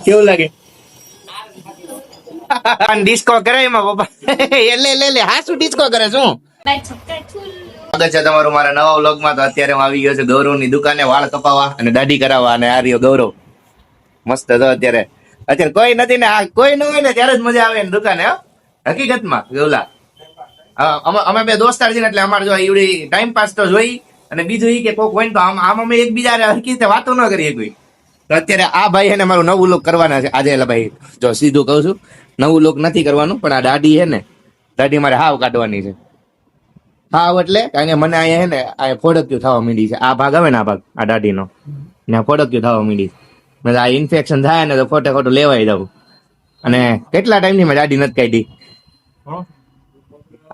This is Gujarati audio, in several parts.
કેવું લાગે? ડિસ્કો કરે એમાં પપ્પા. લે હા શું ડિસ્કો કરે શું? સ્વાગત છે તમારું મારા નવા વ્લોગમાં. તો અત્યારે હું આવી ગયો છું ગૌરવની દુકાને વાળ કપાવવા અને દાઢી કરાવવા. અને આ રહ્યો ગૌરવ મસ્ત હતો. અત્યારે કોઈ નથી ને, આ કોઈ ન હોય ને ત્યારે જ મજા આવે દુકાને. હકીકતમાં ગૌલા અમે બે દોસ્તાર છે ને, એટલે અમારે જો એવડી ટાઈમ પાસ તો જોઈ. અને બીજું એ કે કોઈક હોય તો આમ અમે એકબીજા હરકી રીતે વાતો ન કરીએ કોઈ. તો અત્યારે આ ભાઈ છે ને મારું નવું લુક કરવાના છે આજે. એટલે ભાઈ જો સીધું કહું છું, નવું લુક નથી કરવાનું, પણ આ દાઢી છે ને, દાઢી મારે હાવ કાઢવાની છે. હાવ એટલે કારણ કે મને અહીંયા છે ને આ ફોડક્યું થવા માંડી છે. આ ભાગ આવે ને, આ ભાગ આ દાઢીનો ને ફોડક્યું થવા માંડી છે. આ ઇન્ફેક્શન થાય ને તો ખોટું લેવાઈ જવું. અને કેટલા ટાઈમથી મેં દાઢી નથી કાઢી.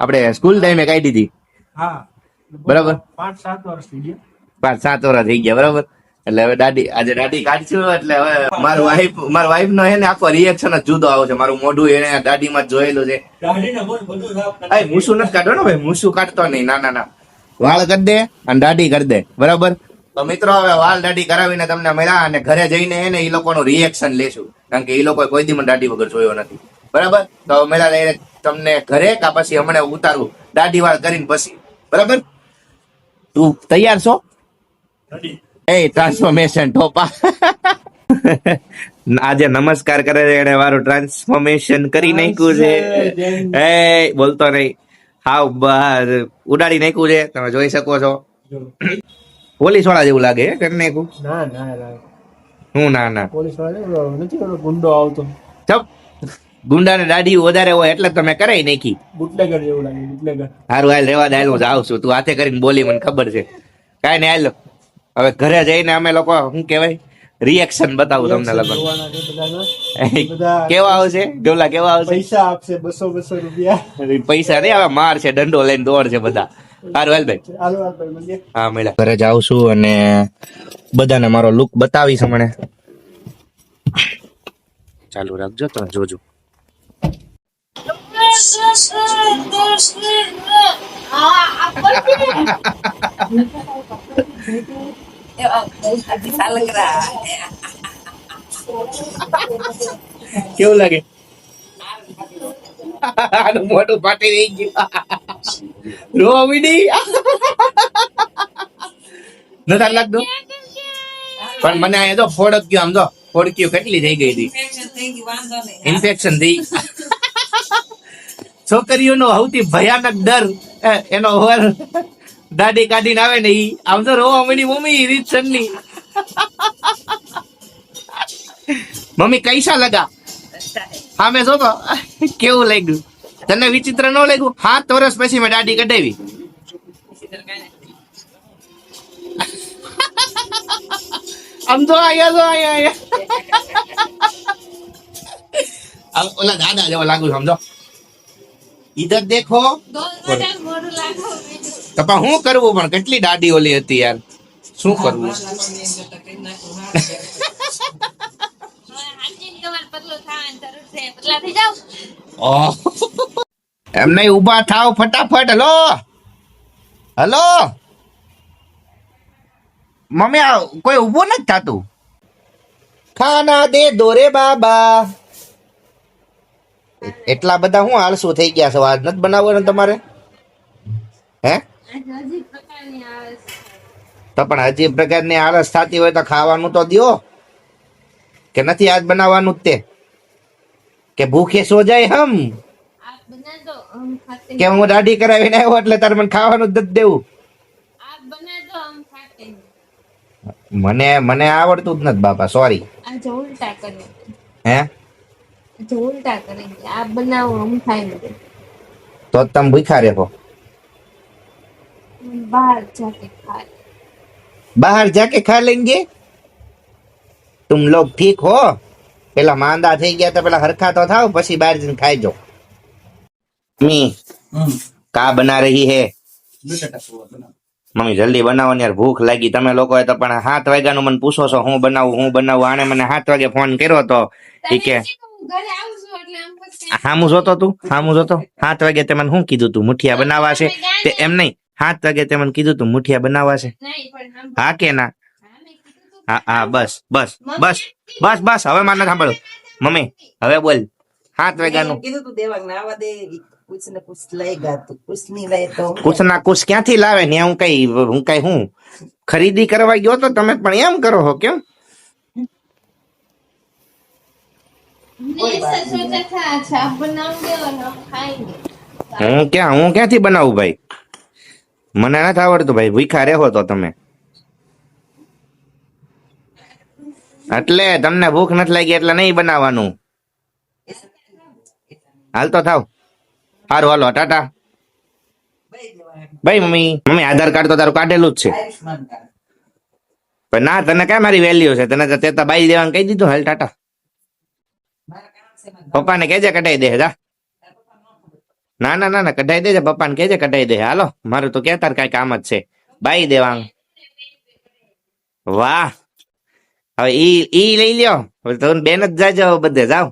આપણે સ્કૂલ ટાઈમે કાઢી હતી બરાબર, 5-7 વર્ષ થઈ ગયા બરાબર. એટલે હવે આજે દાઢી કાઢશું. એટલે હવે મારા વાઈફ નો એને આખો રિએક્શન જ જુદો આવશે. મારું મોઢું એને દાઢીમાં જ જોયેલું છે. મૂસું નથી કાઢો ને ભાઈ, મૂસું કાઢતો નહીં. ના વાળ કરી દે અને દાઢી કરી દે બરાબર. તો મિત્રો હવે વાળ દાઢી કરાવીને તમને મળ્યા અને ઘરે જઈને એને એ લોકોનું રિએક્શન લેશું, કારણ કે એ લોકો કોઈ દી દાઢી વગર જોયો નથી બરાબર. તો મળ્યા લઈને તમને ઘરે કા પછી હમણાં ઉતારું દાઢી વાળ કરીને પછી બરાબર. તું તૈયાર છો? એ ટ્રાન્સફોર્મેશન ટોપા આજે નમસ્કાર કરે છે એને, મારું ટ્રાન્સફોર્મેશન કરી નાખ્યું છે. એ બોલતો નહીં, હાવ બહાર ઉડાડી નાખ્યું છે. તમે જોઈ શકો છો. પોલીસ વાળા જેવું લાગે કરી નાખ્યું. હું ના પોલીસ વાળા નથી, ગુંડો આવતો. ચપ, ગુંડાને દાઢી વધારે હોય એટલે તમે કરાઈ નાખી. બુટલેગર જેવું લાગે, બુટલેગર. સારું હાલ રેવા દે, હાલ હું જાઉં છું. તું હાથે કરીને બોલી, મને ખબર છે. કાંઈ નહીં, હાલ હવે ઘરે જઈને અમે લોકો શું કેવાય રિએક્શન બતાવું તમને લોકો. કેવા આવશે ગોલા, કેવા આવશે? પૈસા આપશે 200 રૂપિયા. પૈસા નહીં આવે, માર છે, દંડો લઈને દોડ છે બધા. સારું હાલ ભાઈ, હા મળ્યા. ઘરે જાઉં છું અને બધાને મારો લુક બતાવીશ મને. ચાલુ રાખજો તો જોજો. કેવું લાગે? મોટું ફાટી રહી ગયું. રોમિડી નથી લાગતું, પણ મને અહીંયા તો ફોડક્યું, આમ તો ફોડક્યું કેટલી થઈ ગઈ હતી, ઇન્ફેક્શન થઈ. છોકરીઓનો સૌથી ભયાનક ડર એનો હોર દાઢી કાઢીને આવે ને, ઈ આમ તો રોવા મળી. મમ્મી રીતસર ની મમ્મી કૈસા લગા? હા મેં જોતો કેવું લાગ્યું તને? વિચિત્ર ન લાગ્યું? 7 વર્ષ પછી મેં દાઢી કઢાવી. આમ તો અહીંયા ઓલા દાદા જેવો લાગુ સમજો. ઈધર દેખો કપા. શું કરવું પણ કેટલી દાઢી ઓલી હતી યાર, શું કરવું? એમ નહીં, ઉભા થાવ ફટાફટ. હલો હલો મમ્મી, કોઈ ઉભું નથી થતું. ખાના દે દોરે બાબા. એટલા બધા હું આળસુ થઈ ગયા છો? આજ નથી બનાવવાનું તમારે? હે તો પણ અજીબ પ્રકારની આળસ થતી હોય તો ખાવાનું તો દો, કે નથી આજ બનાવવાનું જ તે? કે ભૂખે સો જાય હમ? કે હું દાઢી કરાવીને આવ્યો એટલે તારે મને ખાવાનું જ નથી દેવું? મને આવડતું જ નથી બાપા, સોરી. હે તો તમે ભૂખા રહો. बाहर जाके खा लेंगे. तुम लोग ठीक हो? પેલા માંદા થઈ ગયા તો પેલા હરખા તો થાવ, પછી બહાર જઈને ખાઈ જો. મમ્મી કા બના રહી હે? મમ્મી જલ્દી બનાવો ને યાર, ભૂખ લાગી. તમે લોકો તો પણ 7 વાગ્યાનું મને પૂછો છો હું બનાવું. આને મને 7 વાગે ફોન કર્યો તો ઈ કે હામું જોતો તું, હામું જોતો. 7 વાગે તે મને શું કીધું તું? મુઠિયા બનાવવા છે તે? એમ નહીં, 7 વાગે તે મને કીધું તું મુઠિયા બનાવવા છે. હા કે ના? હા હા બસ બસ બસ બસ બસ હવે મારે નથી સાંભળવું. મમ્મી હવે બોલ 7 વાગ્યાનું. કીધું તું દેવાંગ ને આવા દે કુછ ને કુછ લઈગા તું કુછ નહીં લાય તો કુછ ના કુછ ક્યાંથી લાવે ને હું કઈ ખરીદી કરવા ગયો તો તમે પણ એમ કરો છો કેમ? कोई बात नहीं હું ક્યાંથી બનાવું ભાઈ? મને નથી આવડતું ભાઈ, ભૂખા રહો તો તમે. એટલે તમને ભૂખ નથી લાગી એટલે નહીં બનાવવાનું. હાલ તો થાવ. સારું હાલો ટાટા. ભાઈ મમ્મી આધાર કાર્ડ તો તારું કાઢેલું જ છે. आयुष्मान कार्ड પણ ના તને કઈ મારી વેલ્યુ છે? તને તો તે તો બાઈ દેવાનું કહી દીધું. હાલ ટાટા. मारा काम से मत પપ્પાને કહેજે કઢાઈ દે જા. ના ના ના ના કઢાઈ દેજે, પપ્પાને કહેજે કઢાઈ દે. હાલો મારું તો ક્યાં તાર કઈ કામ જ છે. બાઈ દેવાંગ. વાહ હવે ઈ લઈ લ્યો. હવે તમે બેન જ જાજો બધે જાવ.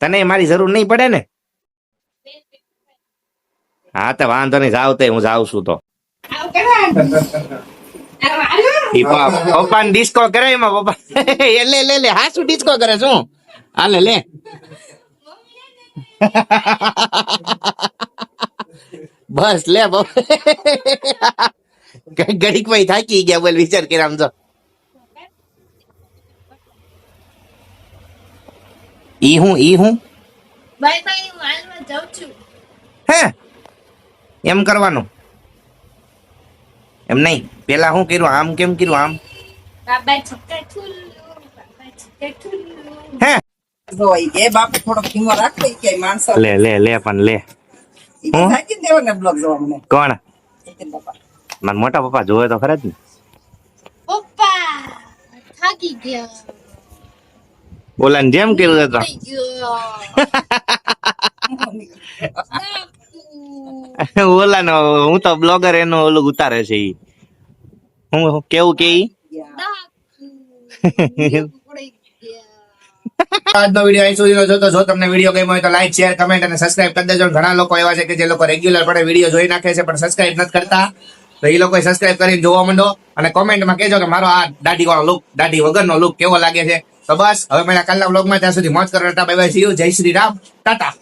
તને મારી જરૂર નહીં પડે ને? હા તો વાંધો નહીં, જાવ તે હું જાઉં છું તો. પપ્પા ને ડિસ્કો કરે એમાં પપ્પા લે હા શું ડિસ્કો કરે શું? હાલે લે. બસ લે ઘડીક ભાઈ થાકી ગયા. બોલ વિચાર કર્યા આમ તો. ઈ હું બાય બાય હું હાલમાં જાઉં છું. હે એમ કરવાનું? એમ નહીં, પેલા શું કર્યું? આમ કેમ કર્યું? આમ બાબા છક્કા ઠુલ્લુ. હે રોઈ કે બાપ થોડો ધીમો રાખો ઈ કે માણસો લે પણ લે. ઈ કે થાકી જ દેવાંગ ને બ્લોગ જોવા મને કોણ? નીતિન બાપા મારા મોટા પપ્પા જોવે તો ખરા જ ને. પપ્પા થાકી ગયા. ઓલા જેમ કર્યું હતો. થઈ ગયો. ઓલા નો હું તો બ્લોગર એનો ઓલું ઉતારે છે ઈ. હું કેવું કે ઈ આજનો વિડીયો અહીં સુધીનો જોતો. જો તમને વિડીયો ગમ્યો હોય તો લાઈક શેર કમેન્ટ અને સબસ્ક્રાઇબ કરી દેજો. ઘણા લોકો એવા છે કે જે લોકો રેગ્યુલર પડે વિડીયો જોઈ નાખે છે પણ સબસ્ક્રાઇબ નથી કરતા. તો એ લોકો સબસ્ક્રાઇબ કરીને જોવા માંડો અને કોમેન્ટમાં કહેજો કે મારો આ દાઢી વાળો લુક, દાઢી વગરનો લુક કેવો લાગે છે. તો બસ હવે મળ્યા કાલના વ્લોગમાં. ત્યાં સુધી મોજ કરો. Bye bye, C you. જય શ્રી રામ, ટાટા.